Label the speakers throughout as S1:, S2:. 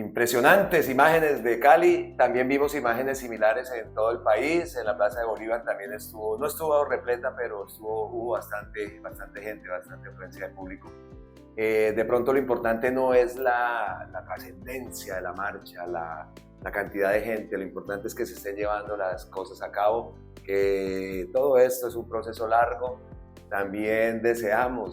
S1: impresionantes imágenes de Cali. También vimos imágenes similares en todo el país. En la Plaza de Bolívar también no estuvo repleta, pero hubo bastante gente, bastante afluencia de público. De pronto lo importante no es la trascendencia de la marcha, la cantidad de gente, lo importante es que se estén llevando las cosas a cabo, que todo esto es un proceso largo. También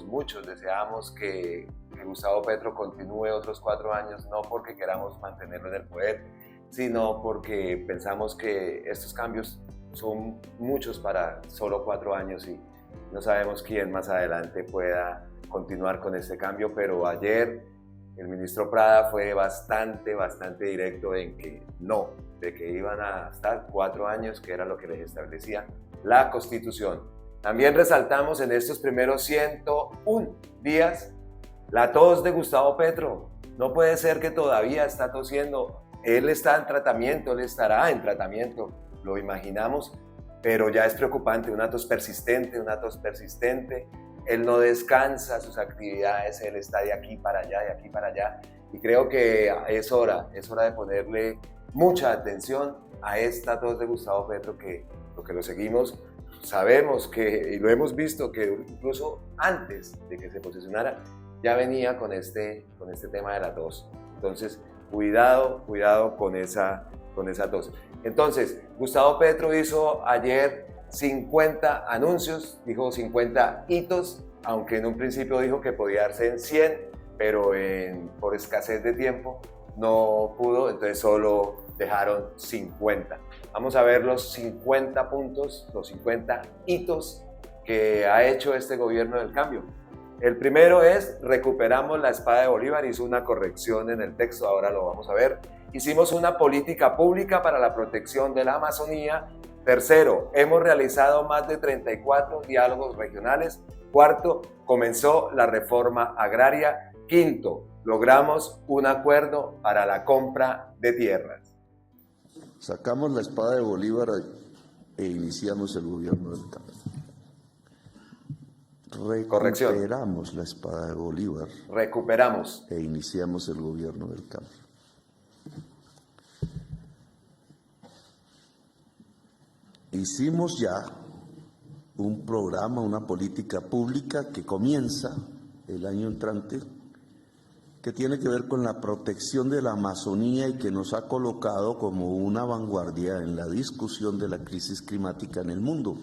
S1: muchos deseamos que Gustavo Petro continúe otros 4 años, no porque queramos mantenerlo en el poder, sino porque pensamos que estos cambios son muchos para solo 4 años y no sabemos quién más adelante pueda continuar con este cambio. Pero ayer el ministro Prada fue bastante directo en que no, de que iban a estar 4 años, que era lo que les establecía la Constitución. También resaltamos en estos primeros 101 días la tos de Gustavo Petro. No puede ser que todavía está tosiendo. Él está en tratamiento, él estará en tratamiento, lo imaginamos, pero ya es preocupante, una tos persistente. Él no descansa sus actividades, él está de aquí para allá, y creo que es hora de ponerle mucha atención a esta tos de Gustavo Petro, que lo seguimos, sabemos que, y lo hemos visto, que incluso antes de que se posicionara, ya venía con este tema de la tos. Entonces, cuidado con esa tos. Entonces, Gustavo Petro hizo ayer 50 anuncios, dijo 50 hitos, aunque en un principio dijo que podía darse en 100, pero por escasez de tiempo no pudo, entonces solo dejaron 50. Vamos a ver los 50 puntos, los 50 hitos que ha hecho este gobierno del cambio. El primero es: recuperamos la espada de Bolívar. Hizo una corrección en el texto, ahora lo vamos a ver. Hicimos una política pública para la protección de la Amazonía. Tercero, hemos realizado más de 34 diálogos regionales. Cuarto, comenzó la reforma agraria. Quinto, logramos un acuerdo para la compra de tierras.
S2: Sacamos la espada de Bolívar e iniciamos el gobierno del cambio. Recuperamos la espada de Bolívar.
S1: Recuperamos.
S2: E iniciamos el gobierno del cambio. Hicimos ya un programa, una política pública que comienza el año entrante, que tiene que ver con la protección de la Amazonía y que nos ha colocado como una vanguardia en la discusión de la crisis climática en el mundo.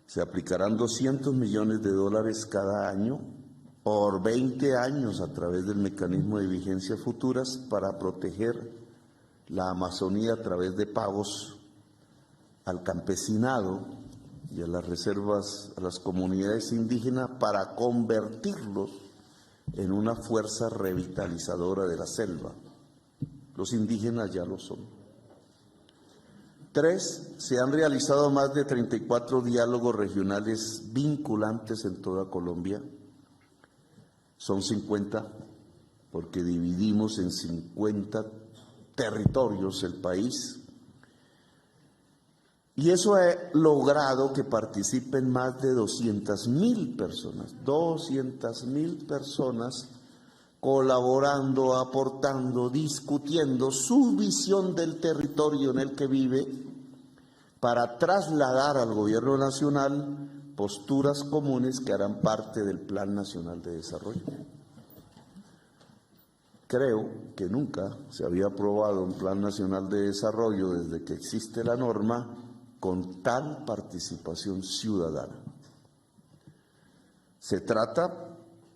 S2: Se aplicarán $200 millones cada año por 20 años a través del mecanismo de vigencia futuras para proteger la Amazonía a través de pagos al campesinado y a las reservas, a las comunidades indígenas, para convertirlos en una fuerza revitalizadora de la selva. Los indígenas ya lo son. 3, se han realizado más de 34 diálogos regionales vinculantes en toda Colombia. Son 50, porque dividimos en 50 territorios el país. Y eso ha logrado que participen más de 200.000 personas, 200.000 personas colaborando, aportando, discutiendo su visión del territorio en el que vive para trasladar al gobierno nacional posturas comunes que harán parte del Plan Nacional de Desarrollo. Creo que nunca se había aprobado un Plan Nacional de Desarrollo desde que existe la norma con tal participación ciudadana. Se trata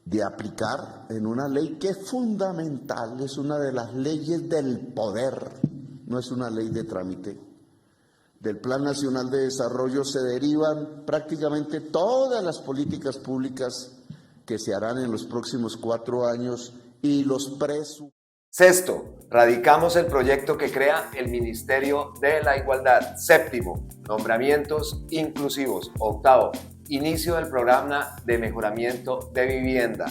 S2: de aplicar en una ley que es fundamental, es una de las leyes del poder, no es una ley de trámite. Del Plan Nacional de Desarrollo se derivan prácticamente todas las políticas públicas que se harán en los próximos 4 años y los presupuestos.
S1: Sexto, radicamos el proyecto que crea el Ministerio de la Igualdad. Séptimo, nombramientos inclusivos. Octavo, inicio del programa de mejoramiento de vivienda.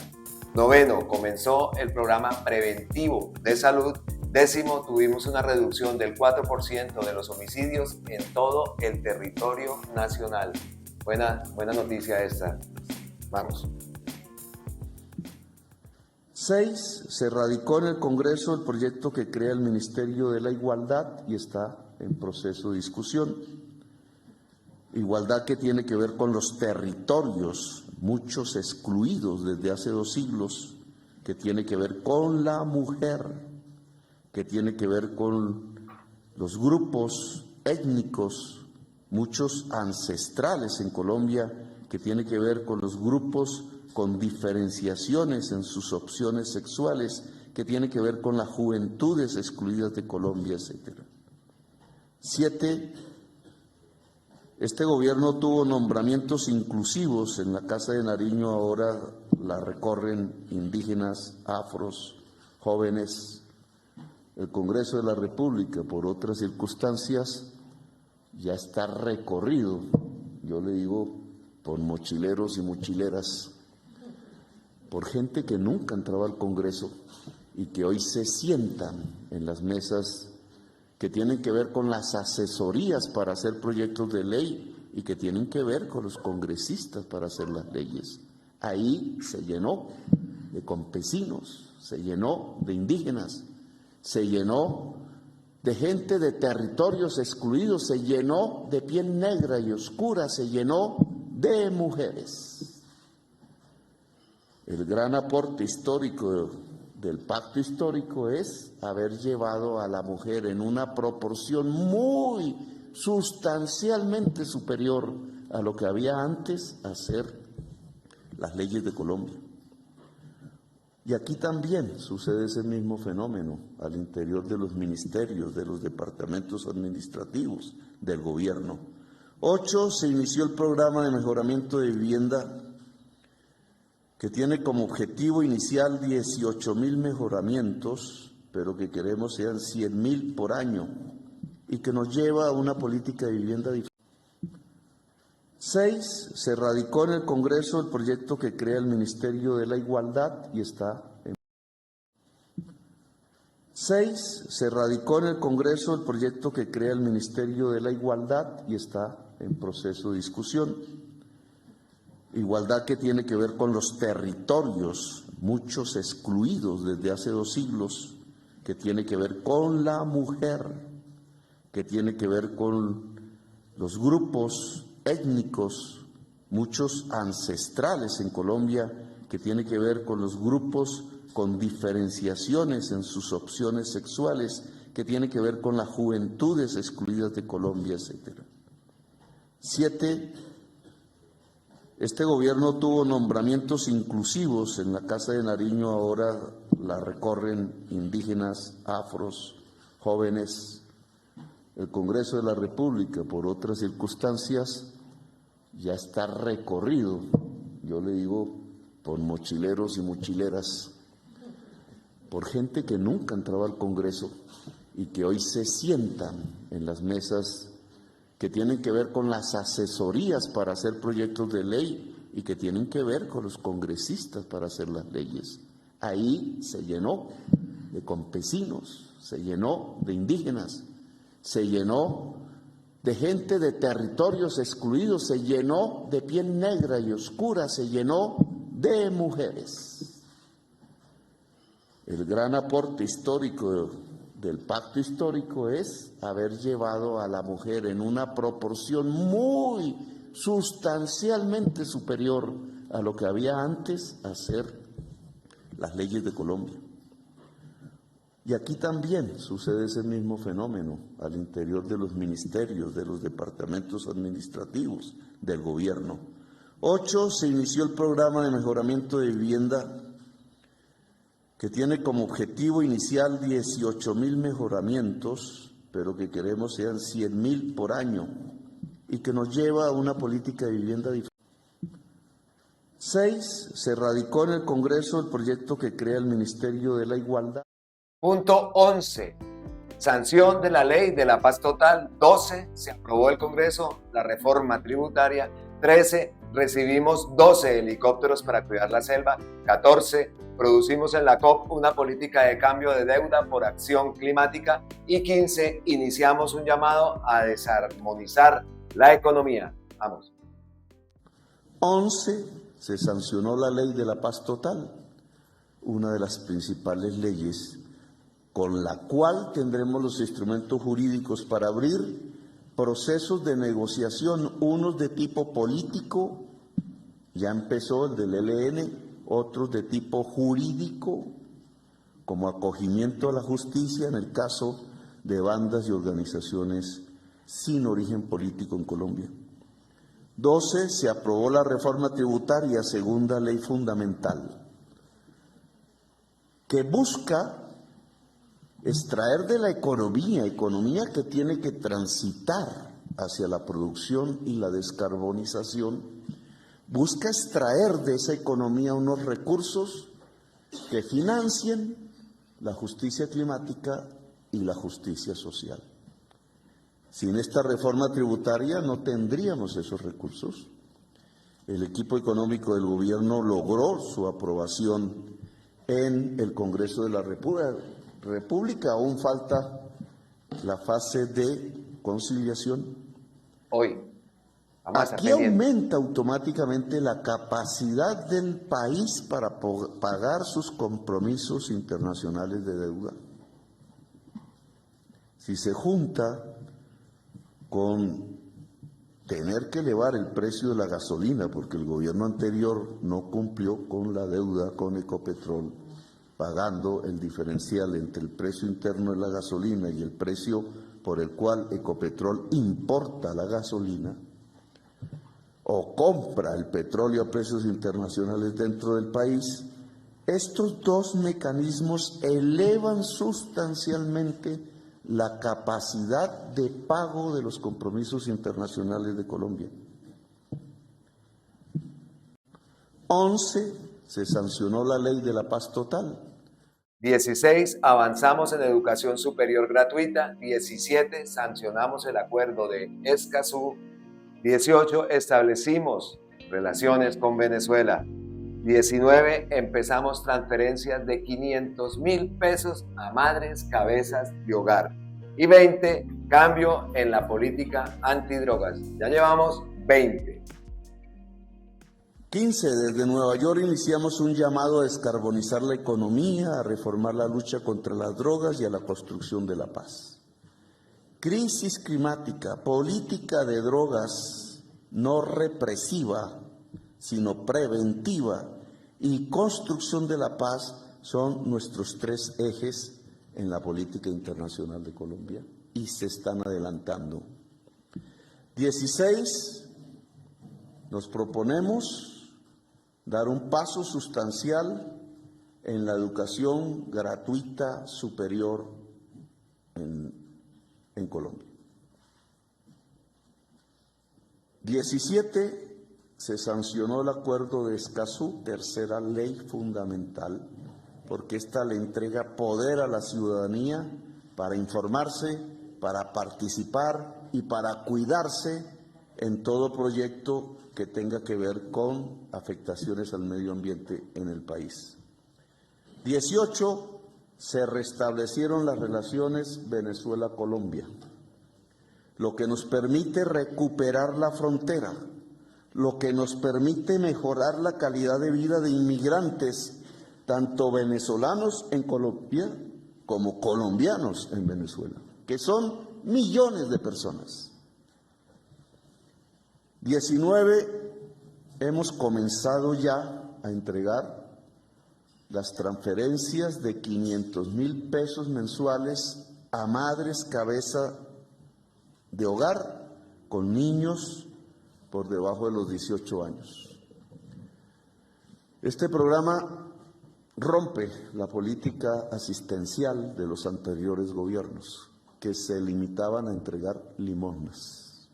S1: Noveno, comenzó el programa preventivo de salud. Décimo, tuvimos una reducción del 4% de los homicidios en todo el territorio nacional. Buena noticia esta. Vamos.
S2: 6. Se radicó en el Congreso el proyecto que crea el Ministerio de la Igualdad y está en proceso de discusión. Igualdad que tiene que ver con los territorios, muchos excluidos desde hace 2 siglos, que tiene que ver con la mujer, que tiene que ver con los grupos étnicos, muchos ancestrales en Colombia, que tiene que ver con los grupos con diferenciaciones en sus opciones sexuales, que tiene que ver con las juventudes excluidas de Colombia, etc. 7. Este gobierno tuvo nombramientos inclusivos. En la Casa de Nariño ahora la recorren indígenas, afros, jóvenes. El Congreso de la República, por otras circunstancias, ya está recorrido, yo le digo, por mochileros y mochileras, por gente que nunca entraba al Congreso y que hoy se sientan en las mesas que tienen que ver con las asesorías para hacer proyectos de ley y que tienen que ver con los congresistas para hacer las leyes. Ahí se llenó de campesinos, se llenó de indígenas, se llenó de gente de territorios excluidos, se llenó de piel negra y oscura, se llenó de mujeres. El gran aporte histórico del pacto histórico es haber llevado a la mujer en una proporción muy sustancialmente superior a lo que había antes a hacer las leyes de Colombia. Y aquí también sucede ese mismo fenómeno al interior de los ministerios, de los departamentos administrativos del gobierno. 8. Se inició el programa de mejoramiento de vivienda que tiene como objetivo inicial 18.000 mejoramientos, pero que queremos sean 100.000 por año y que nos lleva a una política de vivienda diferente. 6. Se radicó en el Congreso el proyecto que crea el Ministerio de la Igualdad y está en... 6. Se radicó en el Congreso el proyecto que crea el Ministerio de la Igualdad y está en proceso de discusión. Igualdad que tiene que ver con los territorios, muchos excluidos desde hace 2 siglos, que tiene que ver con la mujer, que tiene que ver con los grupos étnicos, muchos ancestrales en Colombia, que tiene que ver con los grupos con diferenciaciones en sus opciones sexuales, que tiene que ver con las juventudes excluidas de Colombia, etc. 7. Este gobierno tuvo nombramientos inclusivos. En la Casa de Nariño ahora la recorren indígenas, afros, jóvenes. El Congreso de la República, por otras circunstancias, ya está recorrido, yo le digo, por mochileros y mochileras, por gente que nunca entraba al Congreso y que hoy se sientan en las mesas que tienen que ver con las asesorías para hacer proyectos de ley y que tienen que ver con los congresistas para hacer las leyes. Ahí se llenó de campesinos, se llenó de indígenas, se llenó de gente de territorios excluidos, se llenó de piel negra y oscura, se llenó de mujeres. El gran aporte histórico del pacto histórico es haber llevado a la mujer en una proporción muy sustancialmente superior a lo que había antes a hacer las leyes de Colombia. Y aquí también sucede ese mismo fenómeno al interior de los ministerios, de los departamentos administrativos del gobierno. 8. Se inició el programa de mejoramiento de vivienda que tiene como objetivo inicial 18.000 mejoramientos, pero que queremos sean 100.000 por año y que nos lleva a una política de vivienda diferente. 6. Se radicó en el Congreso el proyecto que crea el Ministerio de la Igualdad.
S1: Punto 11. Sanción de la ley de la paz total. 12. Se aprobó el Congreso la reforma tributaria. 13. Recibimos 12 helicópteros para cuidar la selva. 14. Producimos en la COP una política de cambio de deuda por acción climática. Y 15. Iniciamos un llamado a desarmonizar la economía. Vamos.
S2: 11. Se sancionó la ley de la paz total. una de las principales leyes con la cual tendremos los instrumentos jurídicos para abrir procesos de negociación, unos de tipo político, ya empezó el del ELN, otros de tipo jurídico, como acogimiento a la justicia en el caso de bandas y organizaciones sin origen político en Colombia. 12. Se aprobó la reforma tributaria, segunda ley fundamental, que busca extraer de la economía que tiene que transitar hacia la producción y la descarbonización, busca extraer de esa economía unos recursos que financien la justicia climática y la justicia social. Sin esta reforma tributaria no tendríamos esos recursos. El equipo económico del gobierno logró su aprobación en el Congreso de la República. Aún falta la fase de conciliación.
S1: Hoy.
S2: Aquí aumenta automáticamente la capacidad del país para pagar sus compromisos internacionales de deuda. Si se junta con tener que elevar el precio de la gasolina, porque el gobierno anterior no cumplió con la deuda con Ecopetrol, pagando el diferencial entre el precio interno de la gasolina y el precio por el cual Ecopetrol importa la gasolina o compra el petróleo a precios internacionales dentro del país, estos dos mecanismos elevan sustancialmente la capacidad de pago de los compromisos internacionales de Colombia. 11. Se sancionó la ley de la paz total.
S1: 16. Avanzamos en educación superior gratuita. 17. Sancionamos el acuerdo de Escazú. 18. Establecimos relaciones con Venezuela. 19. Empezamos transferencias de 500.000 pesos a madres cabezas de hogar. Y 20. Cambio en la política antidrogas. Ya llevamos 20.
S2: 15. Desde Nueva York iniciamos un llamado a descarbonizar la economía, a reformar la lucha contra las drogas y a la construcción de la paz. Crisis climática, política de drogas no represiva, sino preventiva, y construcción de la paz son nuestros tres ejes en la política internacional de Colombia y se están adelantando. 16. Nos proponemos dar un paso sustancial en la educación gratuita superior en Colombia. 17. Se sancionó el acuerdo de Escazú, tercera ley fundamental, porque esta le entrega poder a la ciudadanía para informarse, para participar y para cuidarse en todo proyecto que tenga que ver con afectaciones al medio ambiente en el país. 18. Se restablecieron las relaciones Venezuela-Colombia, lo que nos permite recuperar la frontera, lo que nos permite mejorar la calidad de vida de inmigrantes, tanto venezolanos en Colombia como colombianos en Venezuela, que son millones de personas. 19. Hemos comenzado ya a entregar las transferencias de 500.000 pesos mensuales a madres cabeza de hogar con niños por debajo de los 18 años. Este programa rompe la política asistencial de los anteriores gobiernos, que se limitaban a entregar limosnas.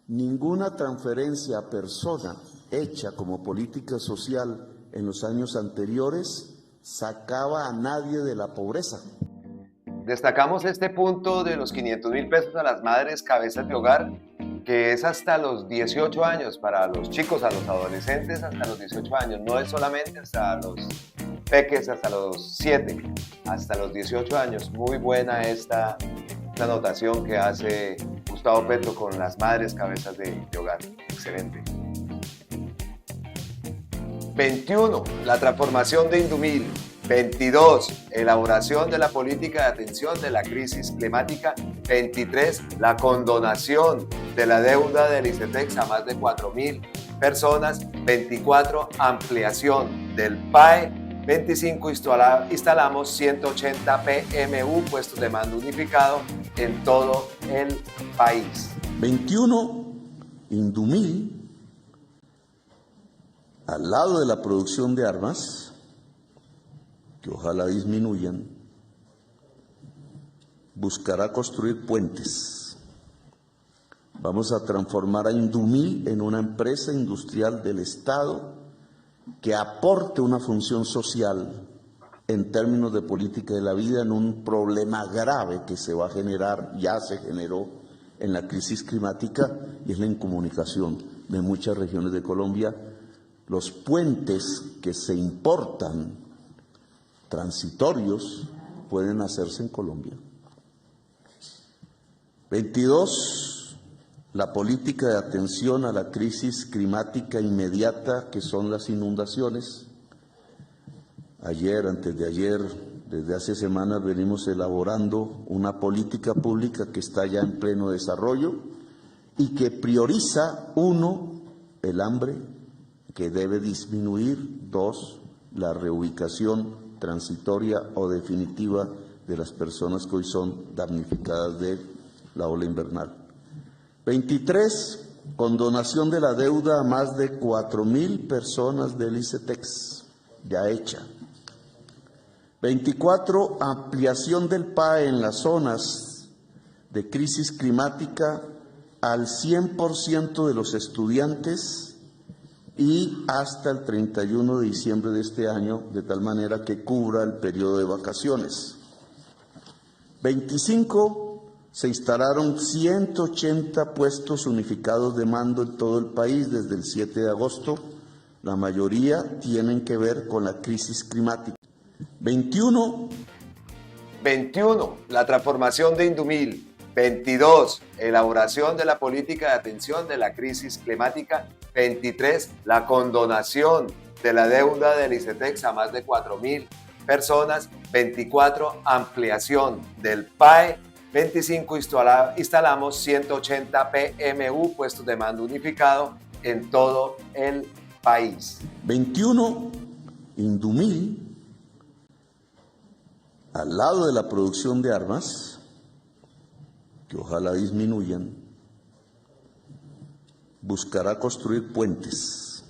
S2: Ninguna transferencia a persona hecha como política social en los años anteriores sacaba a nadie de la pobreza.
S1: Destacamos este punto de los 500.000 pesos a las madres cabezas de hogar, que es hasta los 18 años, para los chicos, a los adolescentes hasta los 18 años, no es solamente hasta los peques hasta los 7, hasta los 18 años. Muy buena esta anotación que hace Gustavo Petro con las madres cabezas de hogar, excelente. 21. La transformación de Indumil. 22. Elaboración de la política de atención de la crisis climática. 23. La condonación de la deuda del ICETEX a más de 4.000 personas. 24. Ampliación del PAE. 25. Instalamos 180 PMU, puestos de mando unificado, en todo el país.
S2: 21. Indumil, al lado de la producción de armas, que ojalá disminuyan, buscará construir puentes. Vamos a transformar a Indumil en una empresa industrial del Estado que aporte una función social en términos de política de la vida en un problema grave que se va a generar, ya se generó en la crisis climática, y es la incomunicación de muchas regiones de Colombia. Los puentes que se importan transitorios pueden hacerse en Colombia. 22. La política de atención a la crisis climática inmediata, que son las inundaciones. Ayer, antes de ayer, desde hace semanas venimos elaborando una política pública que está ya en pleno desarrollo y que prioriza, 1, el hambre, que debe disminuir, 2, la reubicación transitoria o definitiva de las personas que hoy son damnificadas de la ola invernal. 23, condonación de la deuda a más de 4.000 personas del ICETEX, ya hecha. 24, ampliación del PAE en las zonas de crisis climática al 100% de los estudiantes y hasta el 31 de diciembre de este año, de tal manera que cubra el periodo de vacaciones. 25, se instalaron 180 puestos unificados de mando en todo el país desde el 7 de agosto. La mayoría tienen que ver con la crisis climática. 21.
S1: La transformación de Indumil. 22. Elaboración de la política de atención de la crisis climática. 23. La condonación de la deuda del ICETEX a más de 4.000 personas. 24. Ampliación del PAE. 25. Instalamos 180 PMU, puestos de mando unificado, en todo el país.
S2: 21. Indumil, al lado de la producción de armas, que ojalá disminuyan, buscará construir puentes.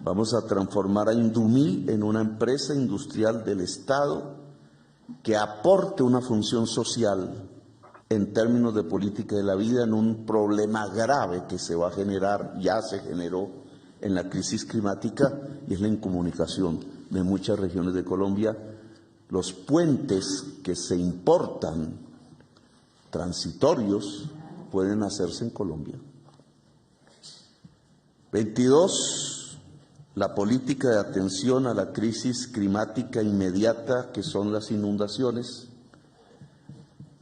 S2: Vamos a transformar a Indumil en una empresa industrial del Estado que aporte una función social en términos de política de la vida en un problema grave que se va a generar, ya se generó en la crisis climática, y es la incomunicación de muchas regiones de Colombia. Los puentes que se importan transitorios pueden hacerse en Colombia. 22. La política de atención a la crisis climática inmediata, que son las inundaciones.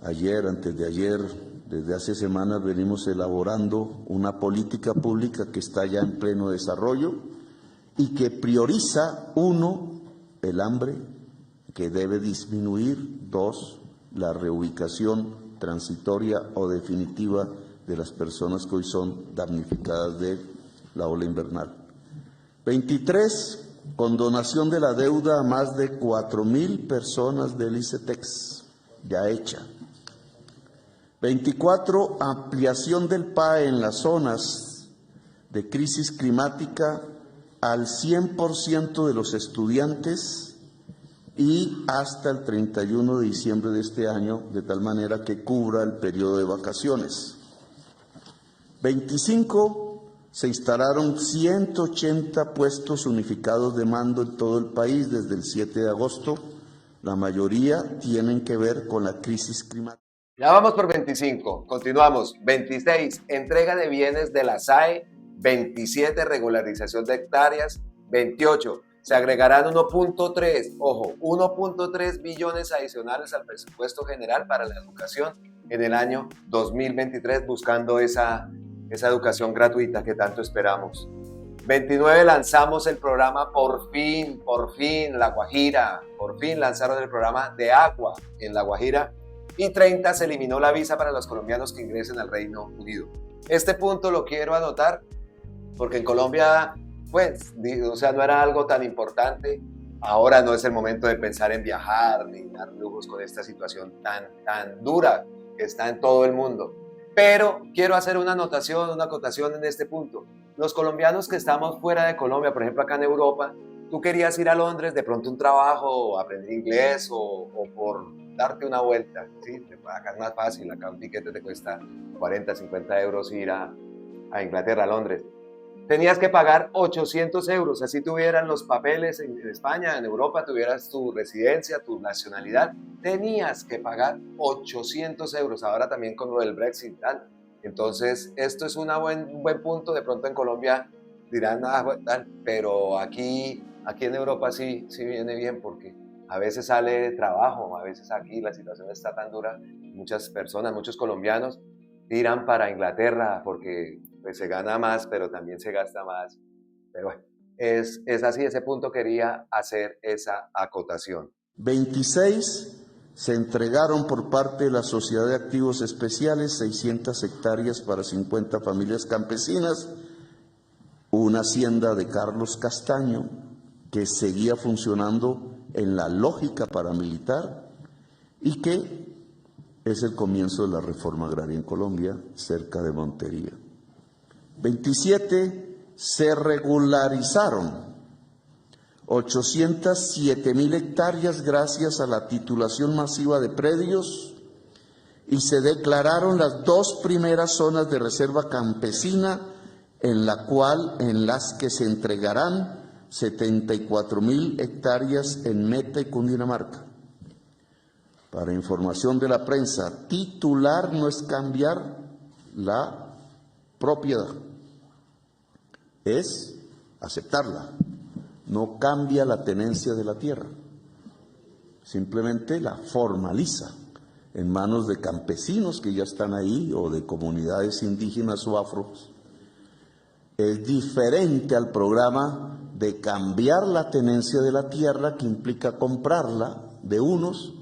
S2: Ayer, antes de ayer, desde hace semanas venimos elaborando una política pública que está ya en pleno desarrollo y que prioriza, 1, el hambre, que debe disminuir, 2, la reubicación transitoria o definitiva de las personas que hoy son damnificadas de la ola invernal. 23, condonación de la deuda a más de 4.000 personas del ICETEX, ya hecha. 24, ampliación del PAE en las zonas de crisis climática al 100% de los estudiantes y hasta el 31 de diciembre de este año, de tal manera que cubra el periodo de vacaciones. 25, se instalaron 180 puestos unificados de mando en todo el país desde el 7 de agosto. La mayoría tienen que ver con la crisis climática.
S1: Ya vamos por 25, continuamos. 26, entrega de bienes de la SAE. 27, regularización de hectáreas. 28, se agregarán 1.3 billones adicionales al presupuesto general para la educación en el año 2023, buscando esa educación gratuita que tanto esperamos. 29 lanzamos el programa por fin, La Guajira. Por fin lanzaron el programa de agua en La Guajira. Y 30 se eliminó la visa para los colombianos que ingresen al Reino Unido. Este punto lo quiero anotar porque en Colombia, pues, o sea, no era algo tan importante. Ahora no es el momento de pensar en viajar ni dar lujos con esta situación tan dura que está en todo el mundo. Pero quiero hacer una acotación en este punto. Los colombianos que estamos fuera de Colombia, por ejemplo acá en Europa, tú querías ir a Londres, de pronto un trabajo, o aprender inglés o por darte una vuelta, ¿sí? Acá es más fácil, acá un tiquete te cuesta 40, 50 euros ir a Inglaterra, a Londres. Tenías que pagar 800 euros, así tuvieran los papeles en España, en Europa, tuvieras tu residencia, tu nacionalidad, tenías que pagar 800 euros, ahora también con lo del Brexit, tal. Entonces, esto es un buen punto, de pronto en Colombia dirán, tal, pero aquí en Europa sí viene bien, porque a veces sale trabajo, a veces aquí la situación está tan dura, muchas personas, muchos colombianos tiran para Inglaterra porque pues se gana más, pero también se gasta más. Pero bueno, es así, ese punto quería hacer esa acotación.
S2: 26 se entregaron por parte de la Sociedad de Activos Especiales 600 hectáreas para 50 familias campesinas, una hacienda de Carlos Castaño que seguía funcionando en la lógica paramilitar y que es el comienzo de la reforma agraria en Colombia, cerca de Montería. 27 se regularizaron 807.000 hectáreas gracias a la titulación masiva de predios y se declararon las 2 primeras zonas de reserva campesina en las que se entregarán 74.000 hectáreas en Meta y Cundinamarca. Para información de la prensa, titular no es cambiar la propiedad, es aceptarla. No cambia la tenencia de la tierra, simplemente la formaliza en manos de campesinos que ya están ahí o de comunidades indígenas o afros. Es diferente al programa de cambiar la tenencia de la tierra, que implica comprarla de unos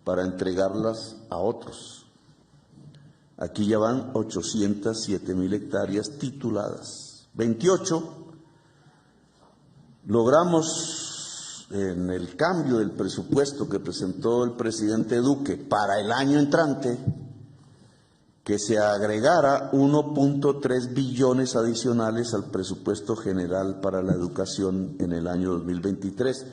S2: para entregarlas a otros. Aquí ya van 807.000 hectáreas tituladas. 28, logramos en el cambio del presupuesto que presentó el presidente Duque para el año entrante que se agregara 1.3 billones adicionales al presupuesto general para la educación en el año 2023.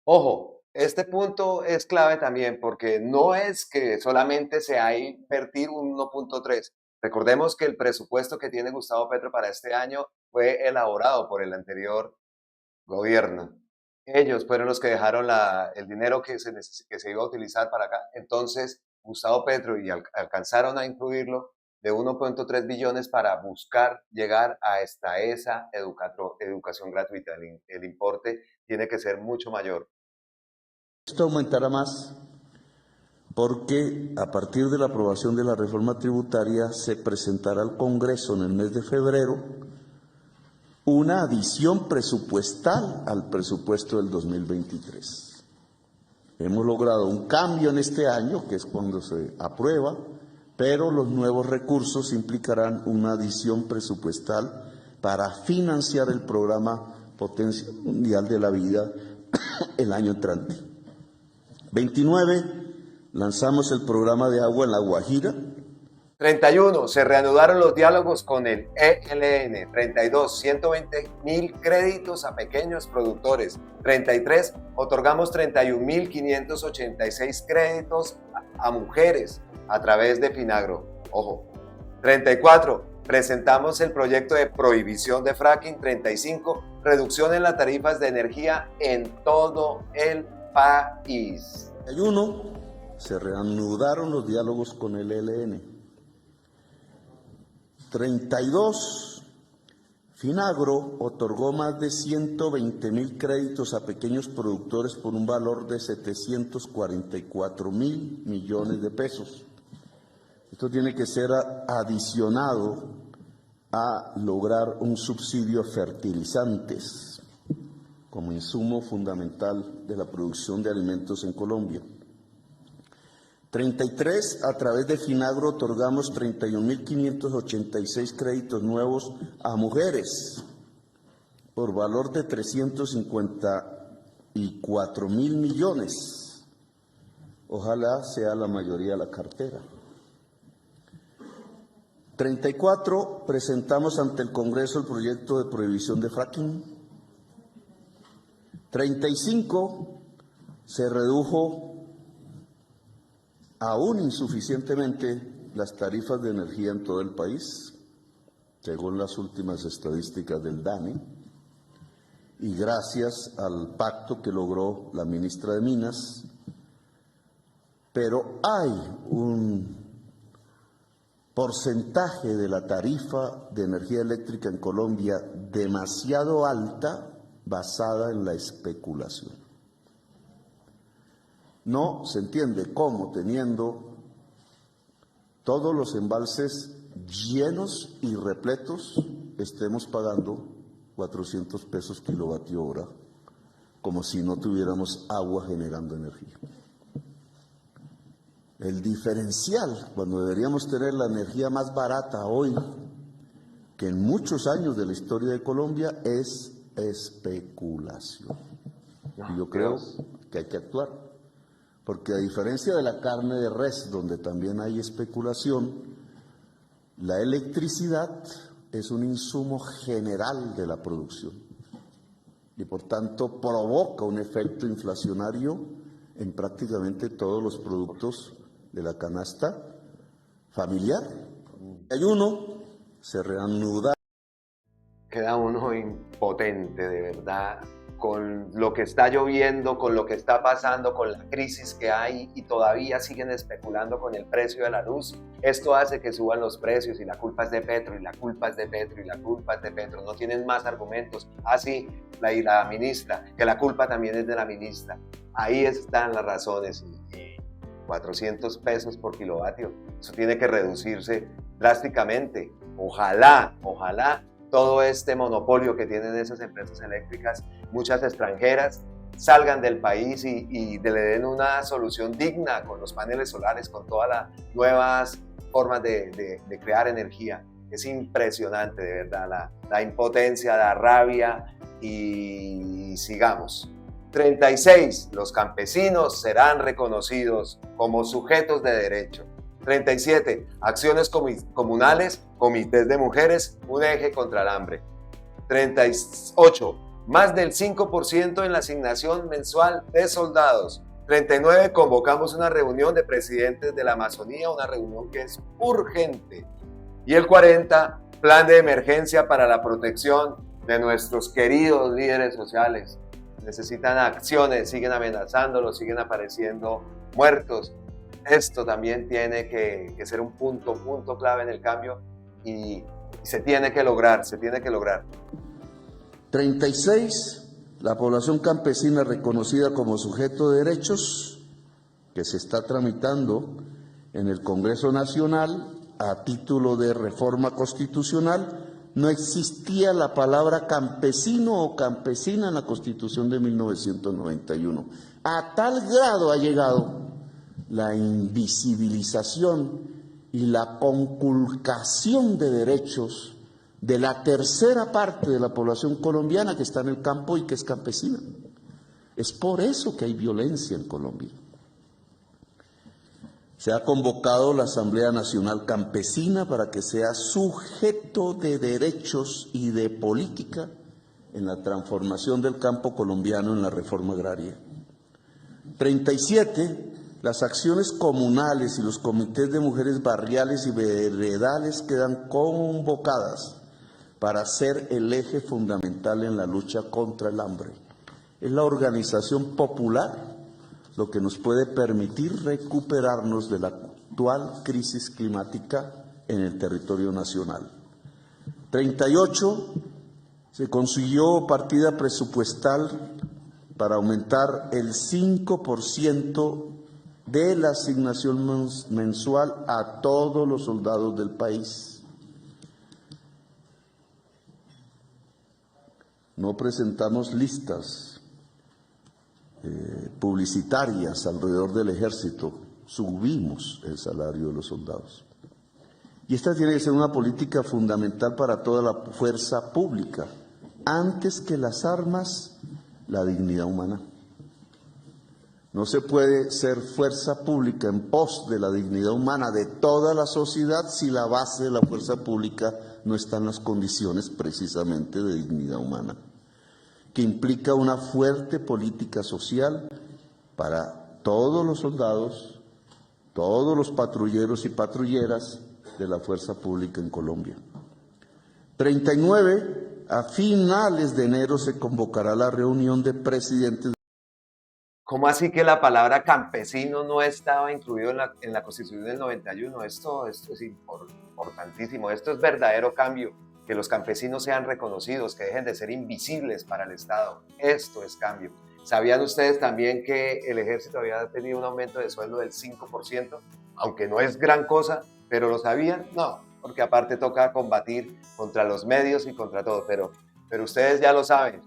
S1: Ojo, este punto es clave también porque no es que solamente se ha invertir un 1.3. Recordemos que el presupuesto que tiene Gustavo Petro para este año fue elaborado por el anterior gobierno. Ellos fueron los que dejaron el dinero que se iba a utilizar para acá. Entonces, Gustavo Petro alcanzaron a incluirlo de 1.3 billones para buscar llegar a esa educación gratuita. El importe tiene que ser mucho mayor.
S2: Esto aumentará más porque a partir de la aprobación de la reforma tributaria se presentará al Congreso en el mes de febrero una adición presupuestal al presupuesto del 2023. Hemos logrado un cambio en este año, que es cuando se aprueba, pero los nuevos recursos implicarán una adición presupuestal para financiar el programa Potencia Mundial de la Vida el año entrante. 29, lanzamos el programa de agua en La Guajira.
S1: 31, se reanudaron los diálogos con el ELN. 32, 120.000 créditos a pequeños productores. 33, otorgamos 31.586 créditos a mujeres a través de Finagro. Ojo. 34, presentamos el proyecto de prohibición de fracking. 35, reducción en las tarifas de energía en todo el país.
S2: 31, se reanudaron los diálogos con el ELN. 32, Finagro otorgó más de 120.000 créditos a pequeños productores por un valor de 744.000 millones de pesos. Esto tiene que ser adicionado a lograr un subsidio a fertilizantes como insumo fundamental de la producción de alimentos en Colombia. 33, a través de Finagro otorgamos 31.586 créditos nuevos a mujeres por valor de 354.000 millones. Ojalá sea la mayoría de la cartera. 34, presentamos ante el Congreso el proyecto de prohibición de fracking. 35, se redujo aún insuficientemente las tarifas de energía en todo el país, según las últimas estadísticas del DANE, y gracias al pacto que logró la ministra de Minas, pero hay un porcentaje de la tarifa de energía eléctrica en Colombia demasiado alta, basada en la especulación. No se entiende cómo, teniendo todos los embalses llenos y repletos, estemos pagando 400 pesos kilovatio hora, como si no tuviéramos agua generando energía. El diferencial, cuando deberíamos tener la energía más barata hoy que en muchos años de la historia de Colombia, es especulación. Y yo creo que hay que actuar. Porque a diferencia de la carne de res, donde también hay especulación, la electricidad es un insumo general de la producción y por tanto provoca un efecto inflacionario en prácticamente todos los productos de la canasta familiar. Hay uno, se reanuda.
S1: Queda uno impotente, de verdad, con lo que está lloviendo, con lo que está pasando, con la crisis que hay, y todavía siguen especulando con el precio de la luz. Esto hace que suban los precios y la culpa es de Petro, y la culpa es de Petro, y la culpa es de Petro. No tienen más argumentos. Así, y la ministra, que la culpa también es de la ministra. Ahí están las razones. Y 400 pesos por kilovatio, eso tiene que reducirse drásticamente. Ojalá todo este monopolio que tienen esas empresas eléctricas, muchas extranjeras, salgan del país y le den una solución digna con los paneles solares, con todas las nuevas formas de crear energía. Es impresionante, de verdad, la impotencia, la rabia, y sigamos. 36. Los campesinos serán reconocidos como sujetos de derecho. 37. Acciones comunales, comités de mujeres, un eje contra el hambre. 38. Más del 5% en la asignación mensual de soldados. 39. Convocamos una reunión de presidentes de la Amazonía, una reunión que es urgente. Y el 40. Plan de emergencia para la protección de nuestros queridos líderes sociales. Necesitan acciones, siguen amenazándolos, siguen apareciendo muertos. Esto también tiene que ser un punto clave en el cambio, y se tiene que lograr.
S2: 36. La población campesina reconocida como sujeto de derechos, que se está tramitando en el Congreso Nacional a título de reforma constitucional. No existía la palabra campesino o campesina en la Constitución de 1991. A tal grado ha llegado la invisibilización y la conculcación de derechos de la tercera parte de la población colombiana que está en el campo y que es campesina. Es por eso que hay violencia en Colombia. Se ha convocado la Asamblea Nacional Campesina para que sea sujeto de derechos y de política en la transformación del campo colombiano en la reforma agraria. 37. Las acciones comunales y los comités de mujeres barriales y veredales quedan convocadas para ser el eje fundamental en la lucha contra el hambre. Es la organización popular lo que nos puede permitir recuperarnos de la actual crisis climática en el territorio nacional. 38. Se consiguió partida presupuestal para aumentar el 5% de la asignación mensual a todos los soldados del país. no presentamos listas publicitarias alrededor del ejército, subimos el salario de los soldados. Y esta tiene que ser una política fundamental para toda la fuerza pública. Antes que las armas, la dignidad humana. No se puede ser fuerza pública en pos de la dignidad humana de toda la sociedad si la base de la fuerza pública no está en las condiciones precisamente de dignidad humana, que implica una fuerte política social para todos los soldados, todos los patrulleros y patrulleras de la fuerza pública en Colombia. 39, a finales de enero se convocará la reunión de presidentes.
S1: ¿Cómo así que la palabra campesino no estaba incluido en la Constitución del 91? Esto es importantísimo, esto es verdadero cambio, que los campesinos sean reconocidos, que dejen de ser invisibles para el Estado. Esto es cambio. ¿Sabían ustedes también que el ejército había tenido un aumento de sueldo del 5%? Aunque no es gran cosa, pero ¿lo sabían? No, porque aparte toca combatir contra los medios y contra todo, pero ustedes ya lo saben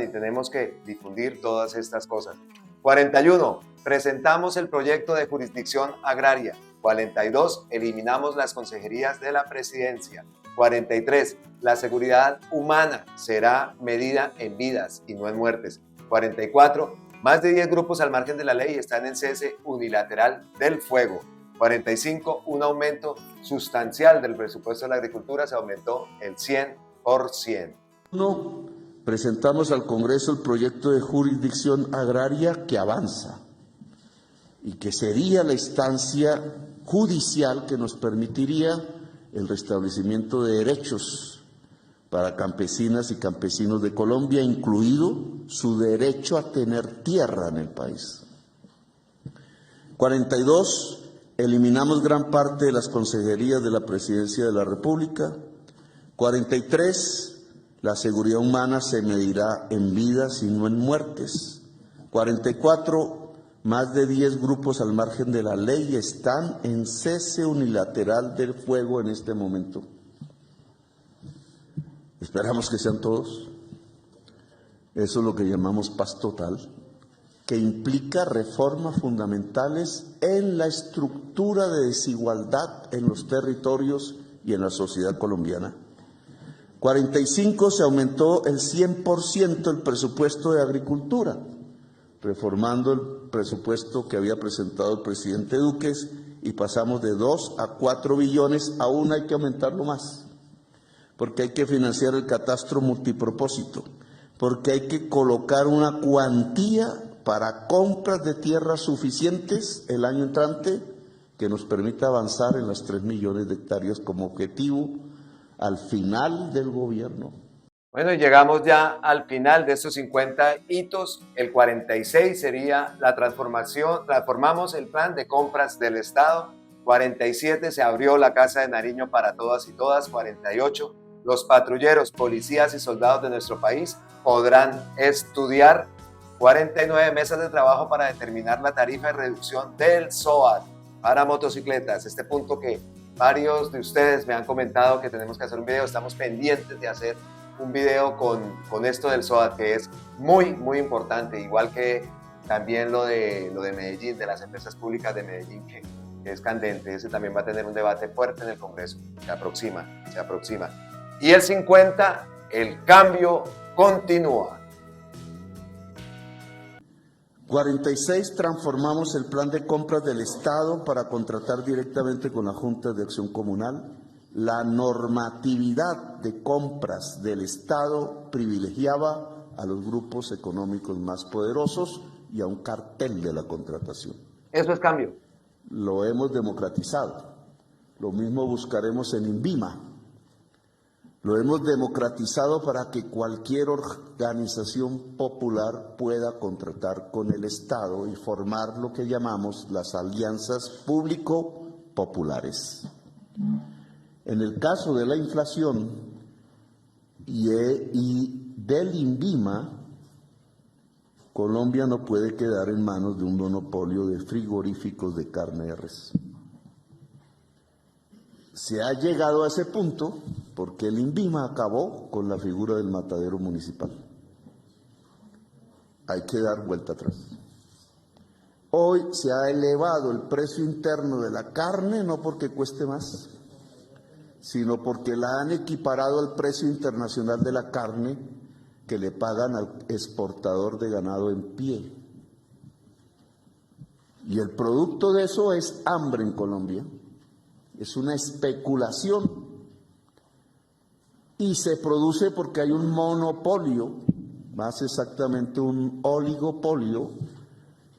S1: y tenemos que difundir todas estas cosas. 41. Presentamos el proyecto de jurisdicción agraria. 42. Eliminamos las consejerías de la presidencia. 43. La seguridad humana será medida en vidas y no en muertes. 44. Más de 10 grupos al margen de la ley están en cese unilateral del fuego. 45. Un aumento sustancial del presupuesto de la agricultura, se aumentó el 100%.
S2: Presentamos al Congreso el proyecto de jurisdicción agraria que avanza y que sería la instancia judicial que nos permitiría el restablecimiento de derechos para campesinas y campesinos de Colombia, incluido su derecho a tener tierra en el país. 42. Eliminamos gran parte de las consejerías de la Presidencia de la República. 43. La seguridad humana se medirá en vidas y no en muertes. 44. Más de 10 grupos al margen de la ley están en cese unilateral del fuego en este momento. Esperamos que sean todos. Eso es lo que llamamos paz total, que implica reformas fundamentales en la estructura de desigualdad en los territorios y en la sociedad colombiana. 45. Se aumentó el 100% el presupuesto de agricultura, reformando el presupuesto que había presentado el presidente Duque, y pasamos de 2 a 4 billones, aún hay que aumentarlo más, porque hay que financiar el catastro multipropósito, porque hay que colocar una cuantía para compras de tierras suficientes el año entrante que nos permita avanzar en las 3 millones de hectáreas como objetivo al final del gobierno.
S1: Bueno, y llegamos ya al final de estos 50 hitos. El 46 sería la transformación, transformamos el plan de compras del Estado. 47, se abrió la Casa de Nariño para todas y todas. 48, los patrulleros, policías y soldados de nuestro país podrán estudiar. 49, mesas de trabajo para determinar la tarifa de reducción del SOAT para motocicletas. Este punto que varios de ustedes me han comentado que tenemos que hacer un video, estamos pendientes de hacer un video con esto del SOAT, que es muy, muy importante, igual que también lo de Medellín, de las empresas públicas de Medellín, que es candente. Ese también va a tener un debate fuerte en el Congreso, se aproxima. Y el 50, el cambio continúa.
S2: 46, transformamos el plan de compras del Estado para contratar directamente con la Junta de Acción Comunal. La normatividad de compras del Estado privilegiaba a los grupos económicos más poderosos y a un cartel de la contratación.
S1: Eso es cambio.
S2: Lo hemos democratizado. Lo mismo buscaremos en INVIMA. Lo hemos democratizado para que cualquier organización popular pueda contratar con el Estado y formar lo que llamamos las alianzas público-populares. En el caso de la inflación y del INVIMA, Colombia no puede quedar en manos de un monopolio de frigoríficos de carne de res. Se ha llegado a ese punto porque el INVIMA acabó con la figura del matadero municipal. Hay que dar vuelta atrás. Hoy se ha elevado el precio interno de la carne, no porque cueste más, sino porque la han equiparado al precio internacional de la carne que le pagan al exportador de ganado en pie. Y el producto de eso es hambre en Colombia, es una especulación. Y se produce porque hay un monopolio, más exactamente un oligopolio,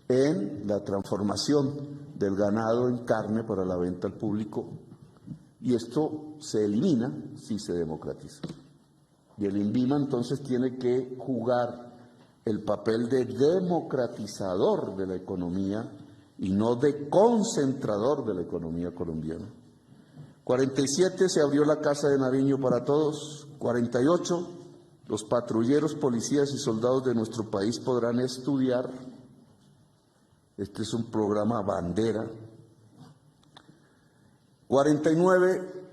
S2: en la transformación del ganado en carne para la venta al público, y esto se elimina si se democratiza. Y el INVIMA entonces tiene que jugar el papel de democratizador de la economía y no de concentrador de la economía colombiana. 47, se abrió la Casa de Nariño para todos. 48, los patrulleros, policías y soldados de nuestro país podrán estudiar. Este es un programa bandera. 49,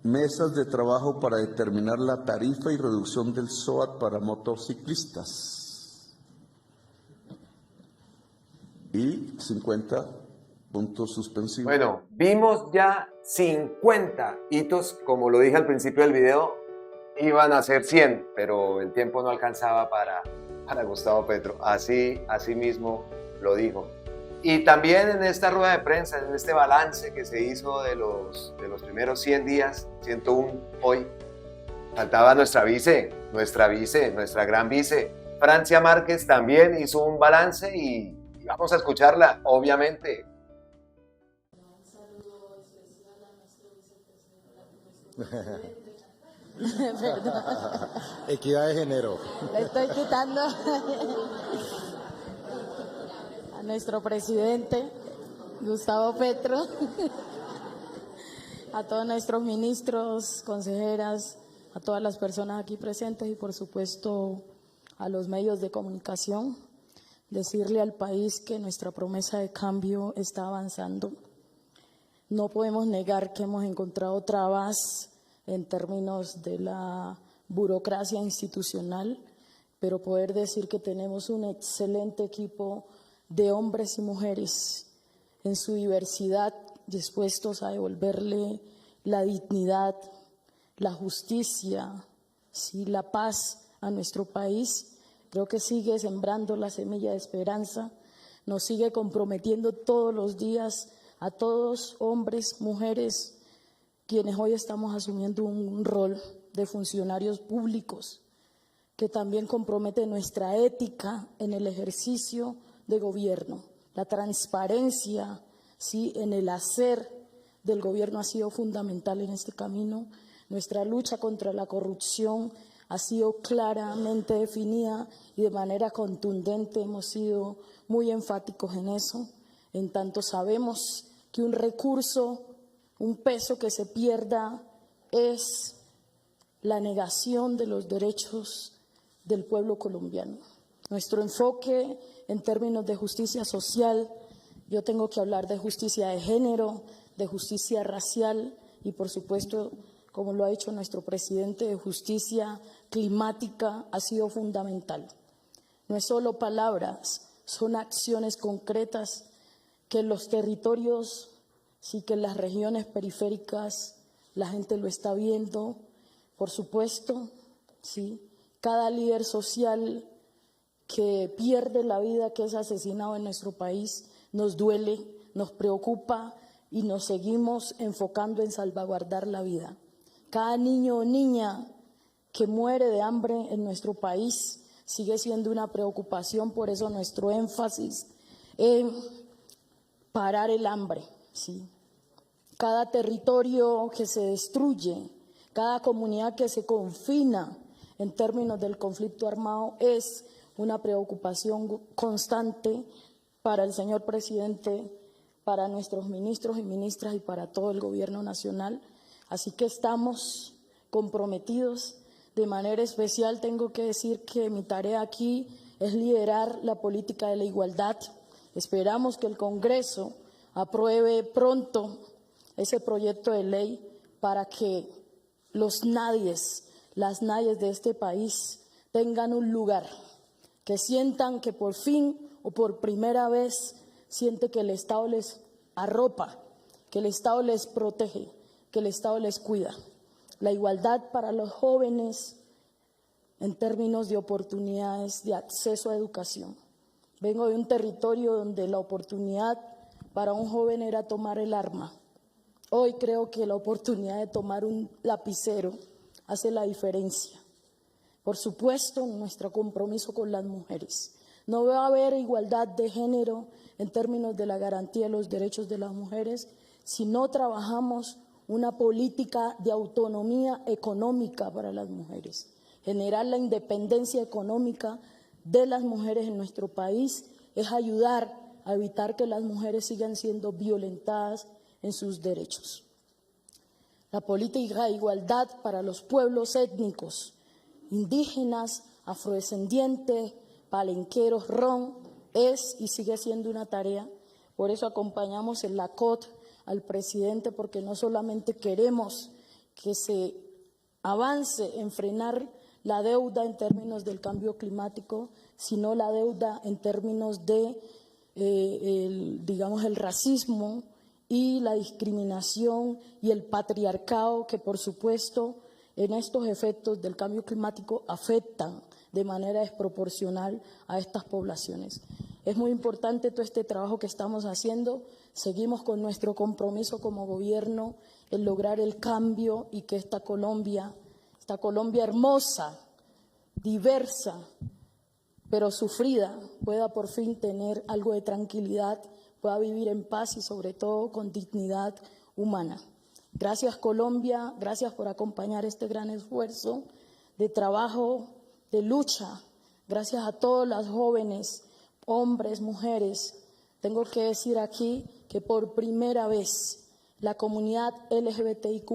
S2: mesas de trabajo para determinar la tarifa y reducción del SOAT para motociclistas. Y 50, puntos suspensivos.
S1: Bueno, vimos ya 50 hitos, como lo dije al principio del video, iban a ser 100, pero el tiempo no alcanzaba para Gustavo Petro. Así mismo lo dijo. Y también en esta rueda de prensa, en este balance que se hizo de los primeros 100 días, 101 hoy, faltaba nuestra gran vice, Francia Márquez, también hizo un balance y vamos a escucharla, obviamente.
S3: Un saludo especial a nuestro vicepresidente. Perdón.
S4: Equidad de género.
S3: Le estoy quitando a nuestro presidente, Gustavo Petro, a todos nuestros ministros, consejeras, a todas las personas aquí presentes y por supuesto a los medios de comunicación, decirle al país que nuestra promesa de cambio está avanzando. No podemos negar que hemos encontrado trabas en términos de la burocracia institucional, pero poder decir que tenemos un excelente equipo de hombres y mujeres en su diversidad, dispuestos a devolverle la dignidad, la justicia, ¿sí?, la paz a nuestro país. Creo que sigue sembrando la semilla de esperanza, nos sigue comprometiendo todos los días a todos, hombres, mujeres, quienes hoy estamos asumiendo un rol de funcionarios públicos, que también compromete nuestra ética en el ejercicio de gobierno. La transparencia, ¿sí?, en el hacer del gobierno ha sido fundamental en este camino. Nuestra lucha contra la corrupción ha sido claramente definida y de manera contundente hemos sido muy enfáticos en eso. En tanto sabemos que un recurso, un peso que se pierda es la negación de los derechos del pueblo colombiano. Nuestro enfoque en términos de justicia social, yo tengo que hablar de justicia de género, de justicia racial y por supuesto, como lo ha hecho nuestro presidente, de justicia climática, ha sido fundamental. No es solo palabras, son acciones concretas que en los territorios, sí, que en las regiones periféricas la gente lo está viendo. Por supuesto, sí, cada líder social que pierde la vida, que es asesinado en nuestro país, nos duele, nos preocupa y nos seguimos enfocando en salvaguardar la vida. Cada niño o niña que muere de hambre en nuestro país sigue siendo una preocupación, por eso nuestro énfasis en parar el hambre, ¿sí? Cada territorio que se destruye, cada comunidad que se confina en términos del conflicto armado es una preocupación constante para el señor presidente, para nuestros ministros y ministras y para todo el gobierno nacional. Así que estamos comprometidos. De manera especial tengo que decir que mi tarea aquí es liderar la política de la igualdad. Esperamos que el Congreso apruebe pronto ese proyecto de ley para que los nadies, las nadies de este país tengan un lugar, que sientan que por fin o por primera vez siente que el Estado les arropa, que el Estado les protege, que el Estado les cuida. La igualdad para los jóvenes en términos de oportunidades de acceso a educación. Vengo de un territorio donde la oportunidad para un joven era tomar el arma. Hoy creo que la oportunidad de tomar un lapicero hace la diferencia. Por supuesto, nuestro compromiso con las mujeres. No va a haber igualdad de género en términos de la garantía de los derechos de las mujeres si no trabajamos una política de autonomía económica para las mujeres. Generar la independencia económica de las mujeres en nuestro país es ayudar a evitar que las mujeres sigan siendo violentadas en sus derechos. La política de igualdad para los pueblos étnicos, indígenas, afrodescendientes, palenqueros, ron, es y sigue siendo una tarea. Por eso acompañamos en la COT al presidente, porque no solamente queremos que se avance en frenar la deuda en términos del cambio climático, sino la deuda en términos de, el racismo y la discriminación y el patriarcado que, por supuesto, en estos efectos del cambio climático afectan de manera desproporcional a estas poblaciones. Es muy importante todo este trabajo que estamos haciendo. Seguimos con nuestro compromiso como gobierno en lograr el cambio y que esta Colombia hermosa, diversa, pero sufrida, pueda por fin tener algo de tranquilidad, pueda vivir en paz y sobre todo con dignidad humana. Gracias Colombia, gracias por acompañar este gran esfuerzo de trabajo, de lucha. Gracias a todos los jóvenes, hombres, mujeres. Tengo que decir aquí que por primera vez la comunidad LGBTIQ+,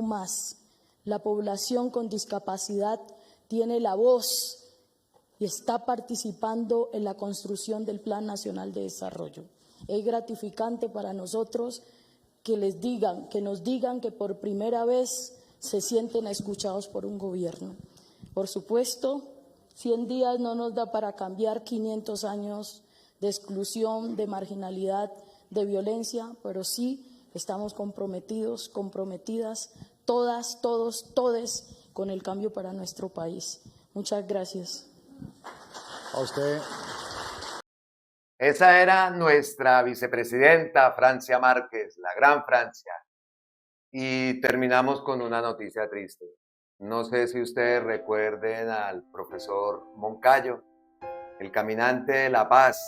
S3: la población con discapacidad, tiene la voz y está participando en la construcción del Plan Nacional de Desarrollo. Es gratificante para nosotros que nos digan que por primera vez se sienten escuchados por un gobierno. Por supuesto, 100 días no nos da para cambiar 500 años de exclusión, de marginalidad, de violencia, pero sí estamos comprometidos, comprometidas, todas, todos, todes, con el cambio para nuestro país. Muchas gracias.
S4: A usted.
S1: Esa era nuestra vicepresidenta, Francia Márquez, la gran Francia. Y terminamos con una noticia triste. No sé si ustedes recuerden al profesor Moncayo, el caminante de la paz.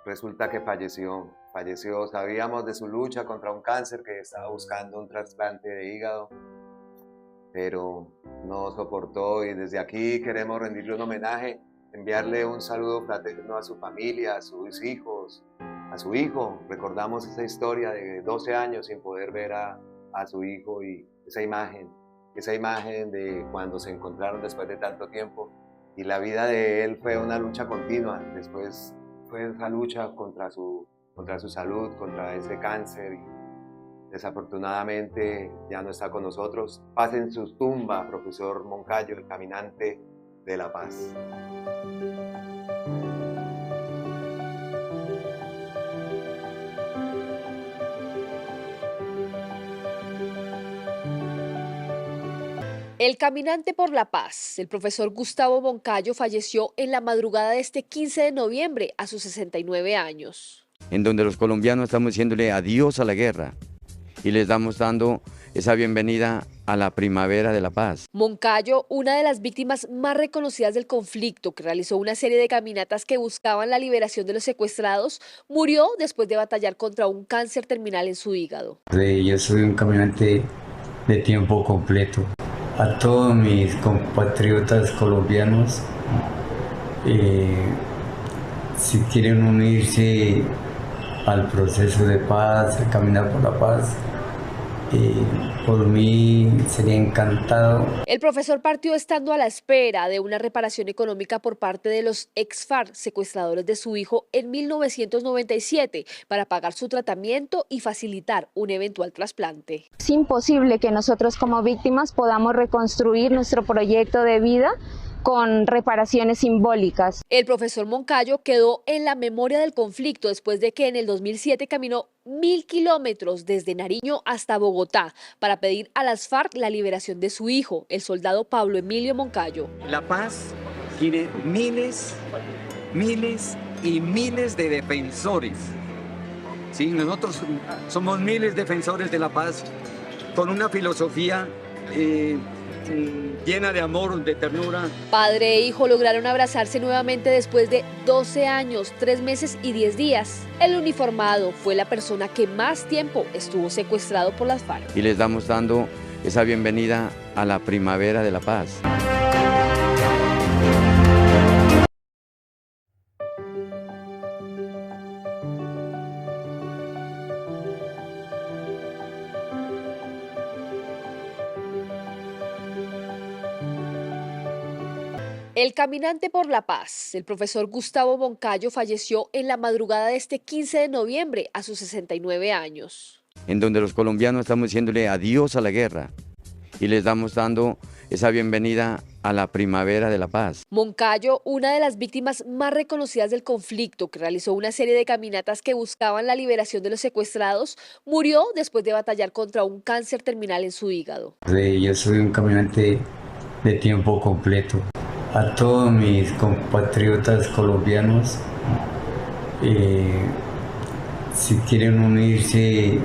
S1: Resulta que falleció. Sabíamos de su lucha contra un cáncer, que estaba buscando un trasplante de hígado, pero no soportó, y desde aquí queremos rendirle un homenaje, enviarle un saludo fraterno a su familia, a sus hijos, a su hijo. Recordamos esa historia de 12 años sin poder ver a su hijo, y esa imagen de cuando se encontraron después de tanto tiempo. Y la vida de él fue una lucha continua. Después fue esa lucha contra su salud, contra ese cáncer, y desafortunadamente ya no está con nosotros. Paz en su tumba, profesor Moncayo, el caminante de la paz.
S5: El caminante por la paz, el profesor Gustavo Moncayo, falleció en la madrugada de este 15 de noviembre a sus 69 años.
S6: En donde los colombianos estamos diciéndole adiós a la guerra y les estamos dando esa bienvenida a la primavera de la paz.
S5: Moncayo, una de las víctimas más reconocidas del conflicto, que realizó una serie de caminatas que buscaban la liberación de los secuestrados, murió después de batallar contra un cáncer terminal en su hígado.
S7: Yo soy un caminante de tiempo completo. A todos mis compatriotas colombianos, si quieren unirse al proceso de paz, a caminar por la paz, Por mí sería encantado.
S5: El profesor partió estando a la espera de una reparación económica por parte de los ex-FARC, secuestradores de su hijo en 1997, para pagar su tratamiento y facilitar un eventual trasplante.
S8: Es imposible que nosotros como víctimas podamos reconstruir nuestro proyecto de vida con reparaciones simbólicas.
S5: El profesor Moncayo quedó en la memoria del conflicto después de que en el 2007 caminó 1000 kilómetros desde Nariño hasta Bogotá para pedir a las FARC la liberación de su hijo, el soldado Pablo Emilio Moncayo.
S9: La paz tiene miles y miles de defensores. Sí, nosotros somos miles de defensores de la paz con una filosofía llena de amor, de ternura.
S5: Padre e hijo lograron abrazarse nuevamente después de 12 años, 3 meses y 10 días. El uniformado fue la persona que más tiempo estuvo secuestrado por las FARC.
S6: Y les damos dando esa bienvenida a la primavera de la paz.
S5: El caminante por la paz, el profesor Gustavo Moncayo, falleció en la madrugada de este 15 de noviembre a sus 69 años.
S6: En donde los colombianos estamos diciéndole adiós a la guerra y les damos dando esa bienvenida a la primavera de la paz.
S5: Moncayo, una de las víctimas más reconocidas del conflicto, que realizó una serie de caminatas que buscaban la liberación de los secuestrados, murió después de batallar contra un cáncer terminal en su hígado.
S7: Yo soy un caminante de tiempo completo. A todos mis compatriotas colombianos, si quieren unirse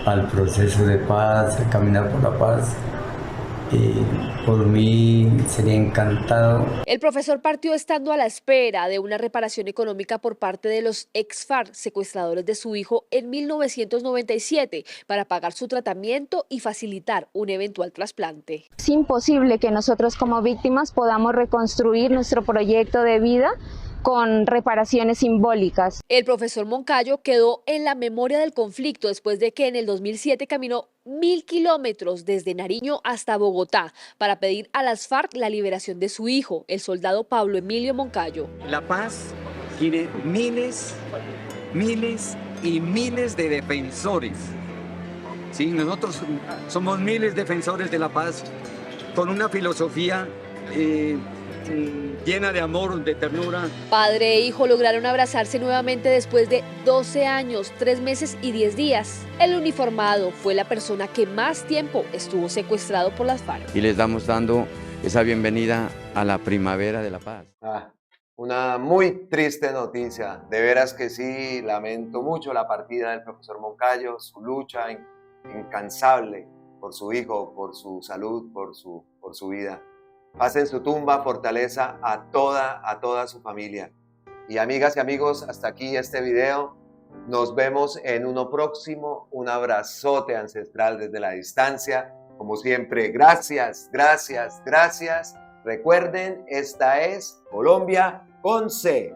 S7: al proceso de paz, a caminar por la paz, por mí sería encantado.
S5: El profesor partió estando a la espera de una reparación económica por parte de los ex-FARC, secuestradores de su hijo en 1997, para pagar su tratamiento y facilitar un eventual trasplante.
S8: Es imposible que nosotros como víctimas podamos reconstruir nuestro proyecto de vida con reparaciones simbólicas.
S5: El profesor Moncayo quedó en la memoria del conflicto después de que en el 2007 caminó 1000 kilómetros desde Nariño hasta Bogotá para pedir a las FARC la liberación de su hijo, el soldado Pablo Emilio Moncayo.
S9: La paz tiene miles y miles de defensores. Sí, nosotros somos miles de defensores de la paz con una filosofía llena de amor, de ternura.
S5: Padre e hijo lograron abrazarse nuevamente después de 12 años, 3 meses y 10 días. El uniformado fue la persona que más tiempo estuvo secuestrado por las FARC.
S6: Y les damos dando esa bienvenida a la primavera de la paz.
S1: Una muy triste noticia, de veras que sí, lamento mucho la partida del profesor Moncayo, su lucha incansable por su hijo, por su salud, por su vida. Paz en su tumba, fortaleza a toda su familia. Y amigas y amigos, hasta aquí este video. Nos vemos en uno próximo. Un abrazote ancestral desde la distancia. Como siempre, gracias, gracias, gracias. Recuerden, esta es Colombia con C.